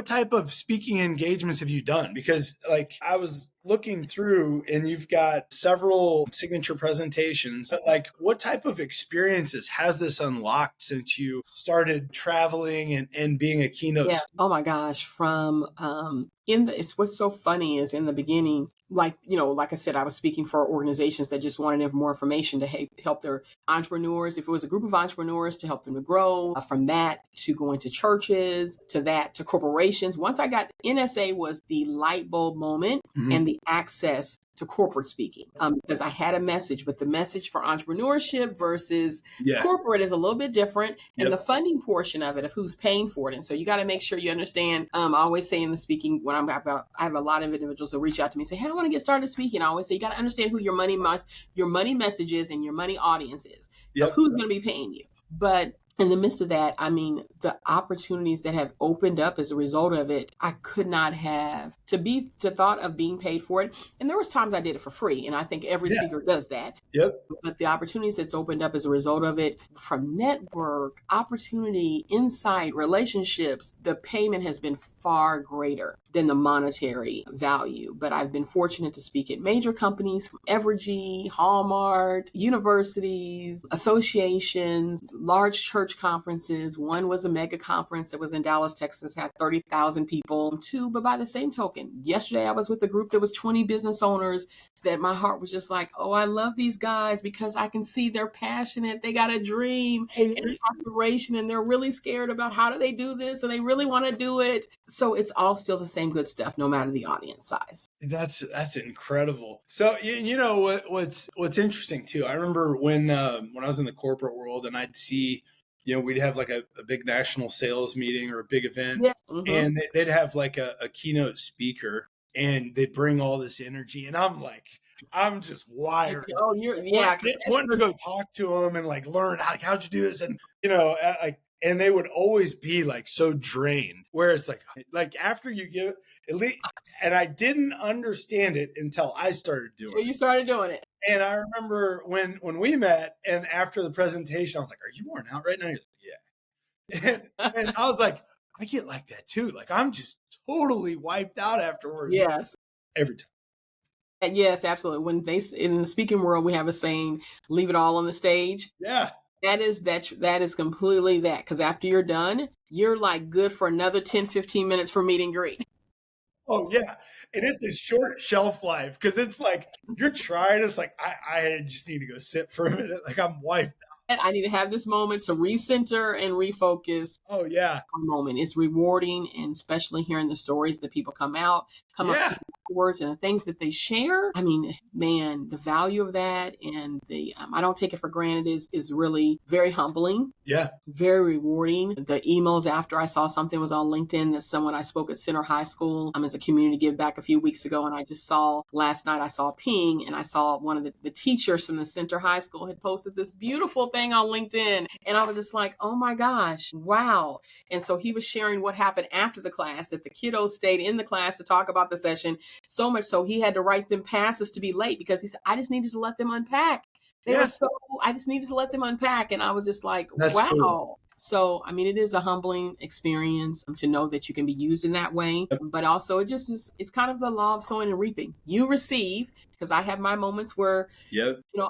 type of speaking engagements have you done? Because like I was looking through and you've got several signature presentations, but like what type of experiences has this unlocked since you started traveling and being a keynote speaker? Oh my gosh. From it's what's so funny is in the beginning, like I said, I was speaking for organizations that just wanted more information to help their entrepreneurs. If it was a group of entrepreneurs, to help them to grow, from that to going to churches, to that to corporations. Once I got NSA was the light bulb moment and the access to corporate speaking, because I had a message, but the message for entrepreneurship versus corporate is a little bit different, and the funding portion of it, of who's paying for it. And so you got to make sure you understand. I always say in the speaking, when I have a lot of individuals that reach out to me and say, hey, I want to get started speaking. I always say, you got to understand who your money message is and your money audience is, of who's going to be paying you. But in the midst of that, I mean, the opportunities that have opened up as a result of it, I could not have to thought of being paid for it. And there was times I did it for free. And I think every speaker does that. But the opportunities that's opened up as a result of it, from network, opportunity, insight, relationships, the payment has been far greater than the monetary value. But I've been fortunate to speak at major companies from Evergy, Hallmark, universities, associations, large church conferences. One was a mega conference that was in Dallas, Texas, had 30,000 people. But by the same token, yesterday I was with a group that was 20 business owners that my heart was just like, oh, I love these guys because I can see they're passionate. They got a dream and an aspiration, and they're really scared about how do they do this, and they really want to do it. So it's all still the same good stuff, no matter the audience size. That's incredible. So you know what's interesting too. I remember when I was in the corporate world, and I'd see, we'd have like a big national sales meeting or a big event, and they'd have like a keynote speaker, and they'd bring all this energy, and I'm just wired. Oh, wanting to go talk to them and like learn how'd you do this, and and they would always be like so drained. Whereas like after you give at least, and I didn't understand it until I started doing it. You started doing it. And I remember when we met, and after the presentation, I was like, "Are you worn out right now?" You're like, "Yeah." And I was like, I get like that too. Like I'm just totally wiped out afterwards. Yes. Every time. Yes, absolutely. When in the speaking world, we have a saying, leave it all on the stage. Yeah. That is completely that. Because after you're done, you're like good for another 10, 15 minutes for meet and greet. Oh yeah. And it's a short shelf life, because it's like you're trying. It's like, I just need to go sit for a minute. Like I'm wiped out. I need to have this moment to recenter and refocus. Oh yeah. Moment. It's rewarding, and especially hearing the stories that people come up to Yeah. you afterwards and the things that they share. I mean, man, the value of that and the I don't take it for granted is really very humbling. Yeah. Very rewarding. The emails after I saw something was on LinkedIn that someone I spoke at Center High School as a community give back a few weeks ago, and I just saw last night I saw a ping, and I saw one of the teachers from the Center High School had posted this beautiful thing on LinkedIn, and I was just like, oh my gosh, wow. And so he was sharing what happened after the class, that the kiddos stayed in the class to talk about the session, so much so he had to write them passes to be late because he said, I just needed to let them unpack. They were so, I just needed to let them unpack. And I was just like, That's wow. cool. So, I mean, it is a humbling experience to know that you can be used in that way, but also it just is, it's kind of the law of sowing and reaping. You receive, because I have my moments where,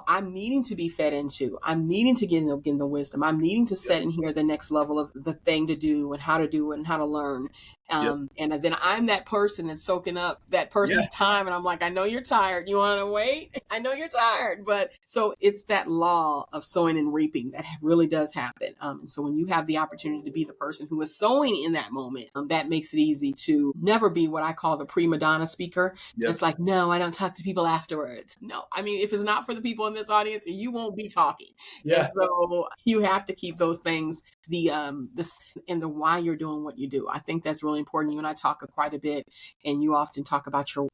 I'm needing to be fed into, I'm needing to get in the wisdom, I'm needing to set and hear the next level of the thing to do and how to do it and how to learn. And then I'm that person that's soaking up that person's time. And I'm like, I know you're tired. You want to wait? I know you're tired. But so it's that law of sowing and reaping that really does happen. And so when you have the opportunity to be the person who is sowing in that moment, that makes it easy to never be what I call the prima donna speaker. It's like, no, I don't talk to people afterwards. No, I mean, if it's not for the people in this audience, you won't be talking. And so you have to keep those things, the and the why you're doing what you do. I think that's really important. You and I talk quite a bit, and you often talk about your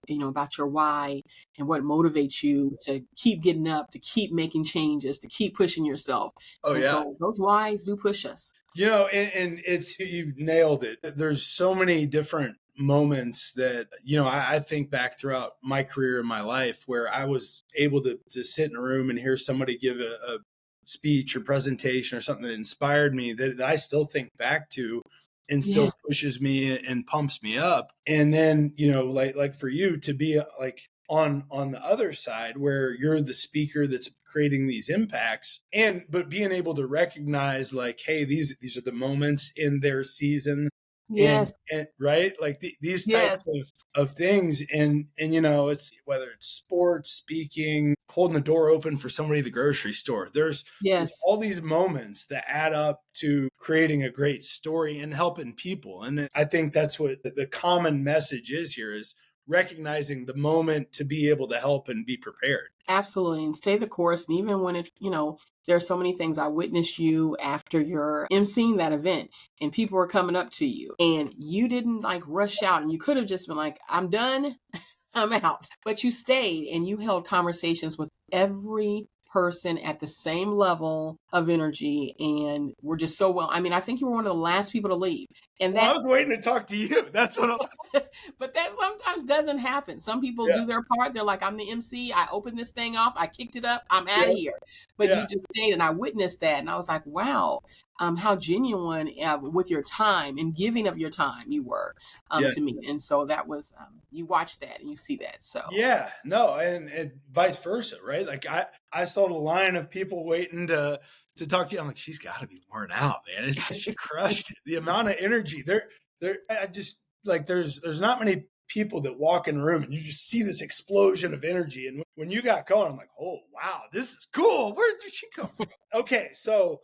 why and what motivates you to keep getting up, to keep making changes, to keep pushing yourself. So those whys do push us. And it's, you nailed it. There's so many different moments that, I think back throughout my career and my life where I was able to sit in a room and hear somebody give a speech or presentation or something that inspired me that I still think back to and still pushes me and pumps me up. And then, like for you to be like on the other side where you're the speaker that's creating these impacts, but being able to recognize like, hey, these are the moments in their season. And right, like these types of things, and it's whether it's sports, speaking, holding the door open for somebody at the grocery store. There's all these moments that add up to creating a great story and helping people. And I think that's what the common message is here, is recognizing the moment to be able to help and be prepared. Absolutely. And stay the course. And even when it, there are so many things. I witnessed you after your emceeing that event and people were coming up to you and you didn't like rush out, and you could have just been like, I'm done, I'm out. But you stayed and you held conversations with every person at the same level of energy, and we're just so well. I mean, I think you were one of the last people to leave. And I was waiting to talk to you. That's what but that sometimes doesn't happen. Some people do their part. They're like, I'm the MC. I opened this thing off. I kicked it up. I'm out of here. But you just stayed, and I witnessed that. And I was like, wow, how genuine with your time and giving of your time you were to me. And so that was, you watch that and you see that. So and vice versa, right? Like I saw the line of people waiting to talk to you. I'm like, she's got to be worn out, man. She crushed it. The amount of energy there. I just like there's not many people that walk in a room and you just see this explosion of energy. And when you got going, I'm like, oh wow, this is cool. Where did she come from? Okay, so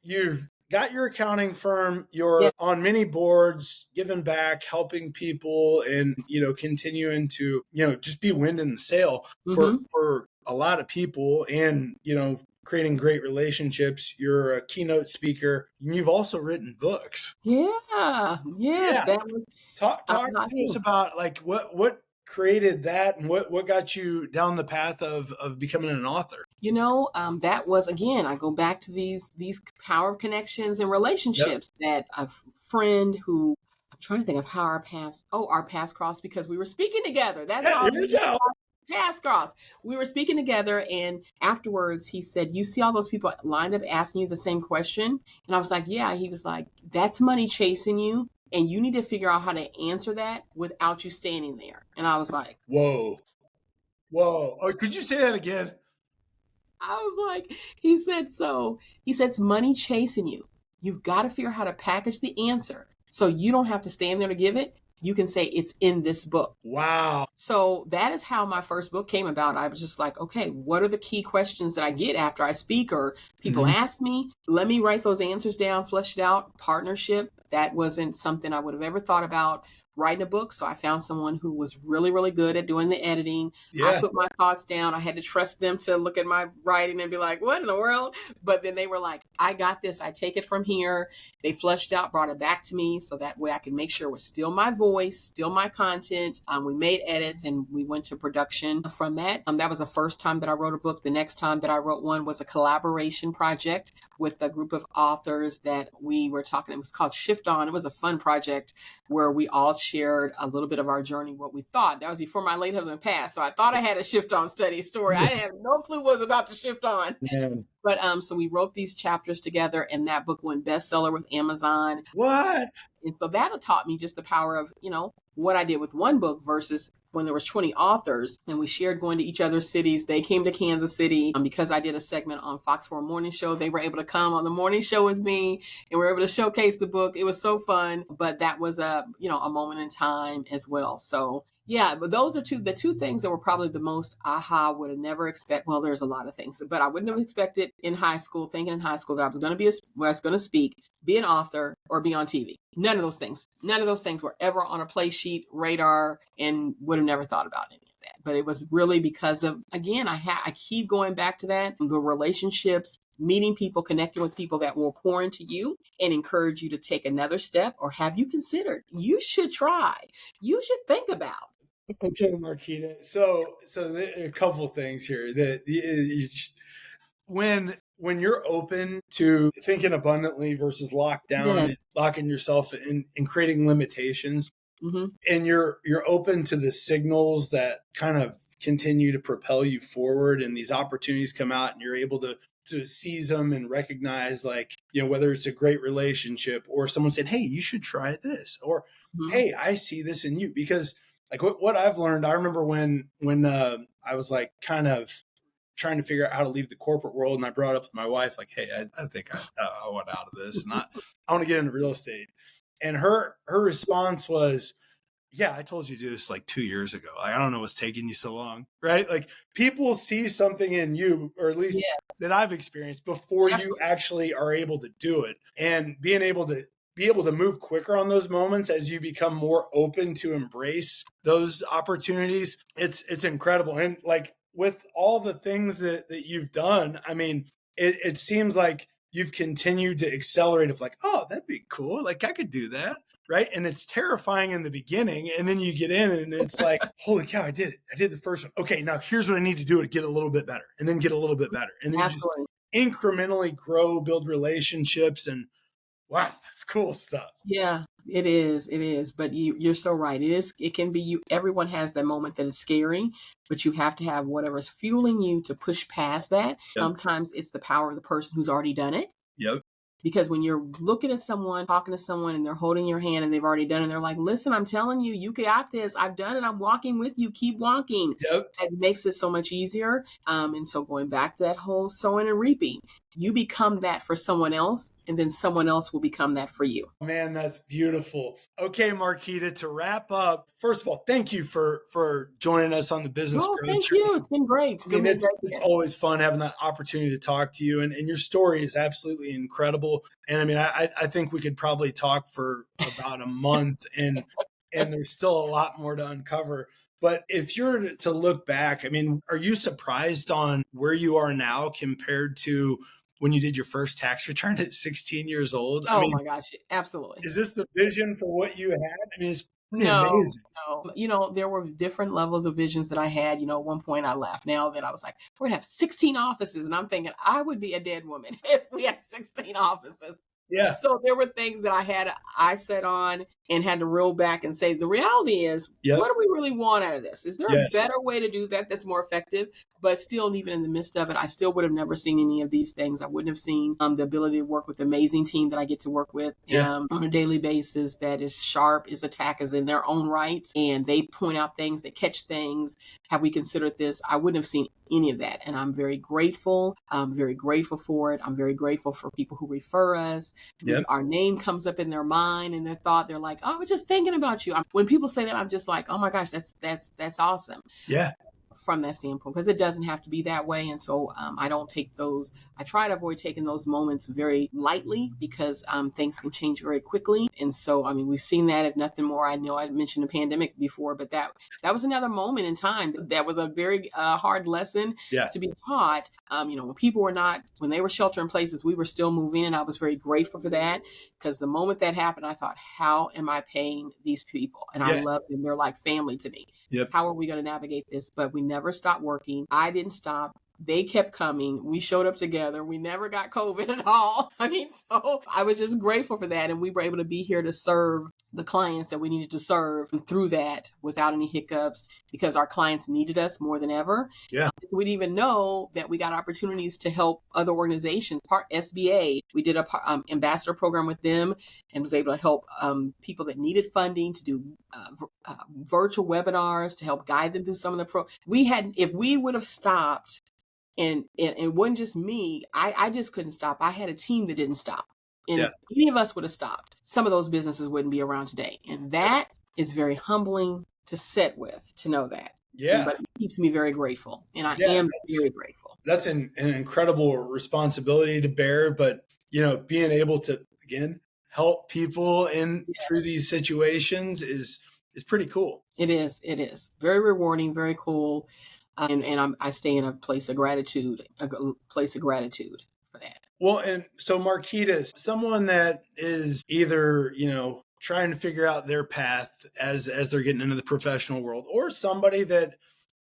you've got your accounting firm. You're on many boards, giving back, helping people, and continuing to just be wind in the sail for a lot of people, and creating great relationships. You're a keynote speaker, and you've also written books. That was talk to us about like what created that and what got you down the path of becoming an author. That was, again, I go back to these power of connections and relationships that a friend who, I'm trying to think of how our paths crossed because we were speaking together. That's all. Paths crossed. We were speaking together, and afterwards he said, you see all those people lined up asking you the same question? And I was like, yeah. He was like, that's money chasing you, and you need to figure out how to answer that without you standing there. And I was like, whoa. Oh, could you say that again? I was like, he said, it's money chasing you. You've got to figure out how to package the answer so you don't have to stand there to give it, you can say it's in this book. Wow. So that is how my first book came about. I was just like, okay, what are the key questions that I get after I speak or people ask me? Let me write those answers down, flesh it out. Partnership, that wasn't something I would have ever thought about writing a book. So I found someone who was really, really good at doing the editing. I put my thoughts down. I had to trust them to look at my writing and be like, what in the world? But then they were like, I got this. I take it from here. They fleshed out, brought it back to me. So that way I could make sure it was still my voice, still my content. We made edits and we went to production from that. That was the first time that I wrote a book. The next time that I wrote one was a collaboration project with a group of authors that we were talking. It was called Shift On. It was a fun project where we all shared a little bit of our journey, what we thought. That was before my late husband passed. So I thought I had a shift on study story. I had no clue what was about to shift on. Man. But so we wrote these chapters together and that book went bestseller with Amazon. What? And so that taught me just the power of, what I did with one book versus when there was 20 authors and we shared going to each other's cities. They came to Kansas City because I did a segment on Fox 4 Morning Show. They were able to come on the morning show with me and we were able to showcase the book. It was so fun, but that was a moment in time as well. So yeah, but those are the two things that were probably the most aha, would have never expected. Well, there's a lot of things, but I wouldn't have expected thinking in high school that I was going to speak, be an author, or be on TV. None of those things were ever on a play sheet, radar, and would have never thought about any of that. But it was really because of, again, I keep going back to that, the relationships, meeting people, connecting with people that will pour into you and encourage you to take another step, or have you considered, you should try, you should think about. Okay, Marquita. So there are a couple of things here that you just, when you're open to thinking abundantly versus locked down and locking yourself in and creating limitations, and you're open to the signals that kind of continue to propel you forward, and these opportunities come out and you're able to seize them and recognize, like, whether it's a great relationship or someone said, hey, you should try this, or hey, I see this in you. Because like what I've learned, I remember when I was like kind of trying to figure out how to leave the corporate world, and I brought up to my wife, like, hey, I think I want out of this, and I want to get into real estate. And her response was, yeah, I told you to do this like 2 years ago. Like, I don't know what's taking you so long, right? Like, people see something in you, or at least that I've experienced, before you actually are able to do it. And being able to move quicker on those moments as you become more open to embrace those opportunities, it's incredible. And like, with all the things that you've done, I mean, it seems like you've continued to accelerate of like, oh, that'd be cool. Like, I could do that. Right. And it's terrifying in the beginning. And then you get in and it's like, holy cow, I did it. I did the first one. Okay, now here's what I need to do to get a little bit better, and then get a little bit better. And then you just incrementally grow, build relationships, and wow, that's cool stuff. Yeah, it is. It is. But you're so right. It can be you. Everyone has that moment that is scary, but you have to have whatever's fueling you to push past that. Sometimes it's the power of the person who's already done it. Because when you're looking at someone, talking to someone, and they're holding your hand and they've already done it, and they're like, listen, I'm telling you, you got this. I've done it. I'm walking with you. Keep walking. That makes it so much easier. And so going back to that whole sowing and reaping, you become that for someone else, and then someone else will become that for you. Man, that's beautiful. Okay, Marquita, to wrap up, first of all, thank you for joining us on the Business Growth. Thank you. It's been great. It's always fun having that opportunity to talk to you, and your story is absolutely incredible. And I mean, I think we could probably talk for about a month, and there's still a lot more to uncover. But if you're to look back, I mean, are you surprised on where you are now compared to when you did your first tax return at 16 years old? I mean, my gosh, absolutely. Is this the vision for what you had? I mean, it's amazing. No. There were different levels of visions that I had. At one point I laughed now that I was like, we're gonna have 16 offices. And I'm thinking I would be a dead woman if we had 16 offices. Yeah. So there were things that I set on and had to reel back and say, the reality is, what do we really want out of this? Is there a better way to do that that's more effective? But still, even in the midst of it, I still would have never seen any of these things. I wouldn't have seen the ability to work with the amazing team that I get to work with on a daily basis that is sharp, is attackers in their own rights, and they point out things, they catch things. Have we considered this? I wouldn't have seen any of that. And I'm very grateful. I'm very grateful for it. I'm very grateful for people who refer us. Our name comes up in their mind and their thought. They're like, like, oh, I was just thinking about you. When people say that, I'm just like, oh my gosh, that's awesome. Yeah. From that standpoint, because it doesn't have to be that way. And so I don't take those, I try to avoid taking those moments very lightly, because things can change very quickly. And so, I mean, we've seen that, if nothing more. I know I mentioned the pandemic before, but that was another moment in time that was a very hard lesson to be taught. When people were when they were shelter in places, we were still moving, and I was very grateful for that, because the moment that happened, I thought, how am I paying these people? And I love them. They're like family to me. How are we going to navigate this? But we never stopped working. I didn't stop. They kept coming. We showed up together. We never got COVID at all. I mean, so I was just grateful for that. And we were able to be here to serve the clients that we needed to serve through that without any hiccups, because our clients needed us more than ever. Yeah. We didn't even know that we got opportunities to help other organizations. Part SBA, we did a ambassador program with them, and was able to help people that needed funding to do virtual webinars to help guide them through some of the if we would have stopped, and it wasn't just me, I just couldn't stop. I had a team that didn't stop. And if any of us would have stopped, some of those businesses wouldn't be around today. And that is very humbling to sit with, to know that. Yeah. But it keeps me very grateful. And I am very grateful. That's an incredible responsibility to bear. But, being able to, again, help people through these situations is pretty cool. It is. It is very rewarding, very cool. And I stay in a place of gratitude for that. Well, and so Marquita, someone that is either, trying to figure out their path as they're getting into the professional world, or somebody that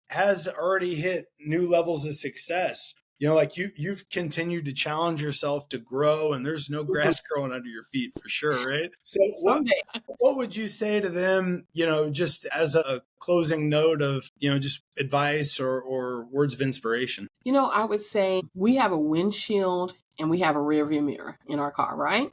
has already hit new levels of success, like you've continued to challenge yourself to grow, and there's no grass growing under your feet for sure, right? So what would you say to them, just as a closing note of, just advice or words of inspiration? I would say we have a windshield and we have a rearview mirror in our car, right?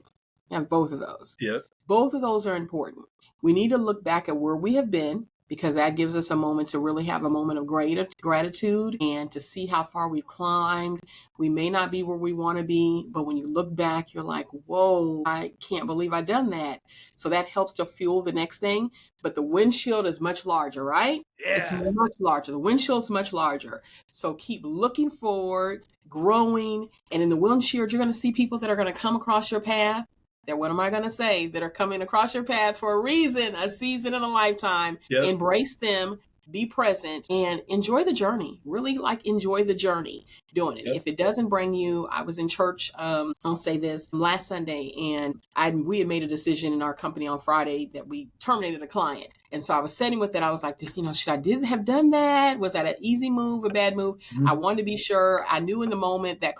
We have both of those. Yep. Both of those are important. We need to look back at where we have been, because that gives us a moment to really have a moment of gratitude and to see how far we've climbed. We may not be where we want to be, but when you look back, you're like, whoa, I can't believe I've done that. So that helps to fuel the next thing. But the windshield is much larger, right? Yeah. It's much larger. The windshield's much larger. So keep looking forward, growing. And in the windshield, you're going to see people that are going to come across your path. What am I going to say? That are coming across your path for a reason, a season, and a lifetime. Yep. Embrace them, be present, and enjoy the journey. Really enjoy the journey doing it. Yep. If it doesn't bring you, I was in church, I'll say this, last Sunday, and we had made a decision in our company on Friday that we terminated a client. And so I was sitting with it. I was like, should I have done that? Was that an easy move, a bad move? Mm-hmm. I wanted to be sure. I knew in the moment that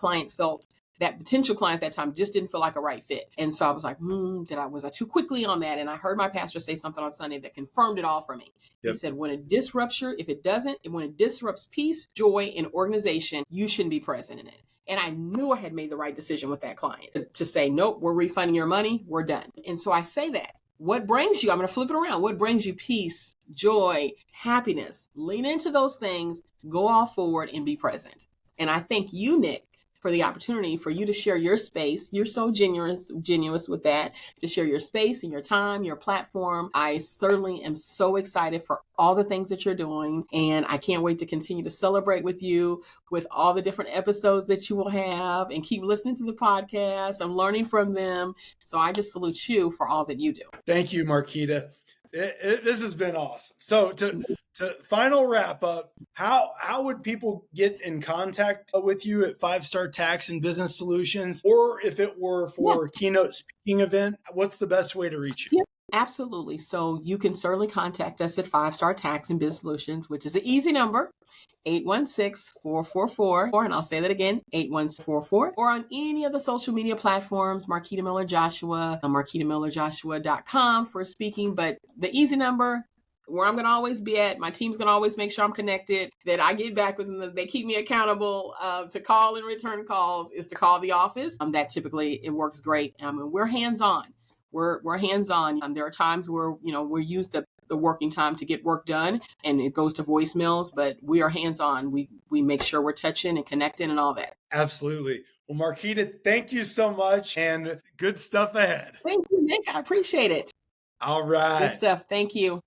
potential client at that time just didn't feel like a right fit. And so I was like, was I too quickly on that? And I heard my pastor say something on Sunday that confirmed it all for me. Yep. He said, when it disrupts when it disrupts peace, joy, and organization, you shouldn't be present in it. And I knew I had made the right decision with that client to say, nope, we're refunding your money. We're done. And so I say that. What brings you, I'm going to flip it around. What brings you peace, joy, happiness? Lean into those things, go all forward, and be present. And I thank you, Nick, for the opportunity for you to share your space. You're so generous with that, to share your space and your time, your platform. I certainly am so excited for all the things that you're doing. And I can't wait to continue to celebrate with you with all the different episodes that you will have, and keep listening to the podcast. I'm learning from them. So I just salute you for all that you do. Thank you, Marquita. This has been awesome. So to final wrap up, how would people get in contact with you at 5-Star Tax and Business Solutions? Or if it were for a keynote speaking event, what's the best way to reach you? Yeah. Absolutely. So you can certainly contact us at 5-Star Tax and Business Solutions, which is an easy number, 816-444, and I'll say that again, 816-444, or on any of the social media platforms, Marquita Miller-Joshua, MarquitaMillerJoshua.com for speaking. But the easy number, where I'm going to always be at, my team's going to always make sure I'm connected, that I get back with them, that they keep me accountable to call and return calls, is to call the office. That typically, it works great. We're hands-on. We're hands-on. There are times where, we use the working time to get work done, and it goes to voicemails, but we are hands-on. We make sure we're touching and connecting and all that. Absolutely. Well, Marquita, thank you so much, and good stuff ahead. Thank you, Nick. I appreciate it. All right. Good stuff. Thank you.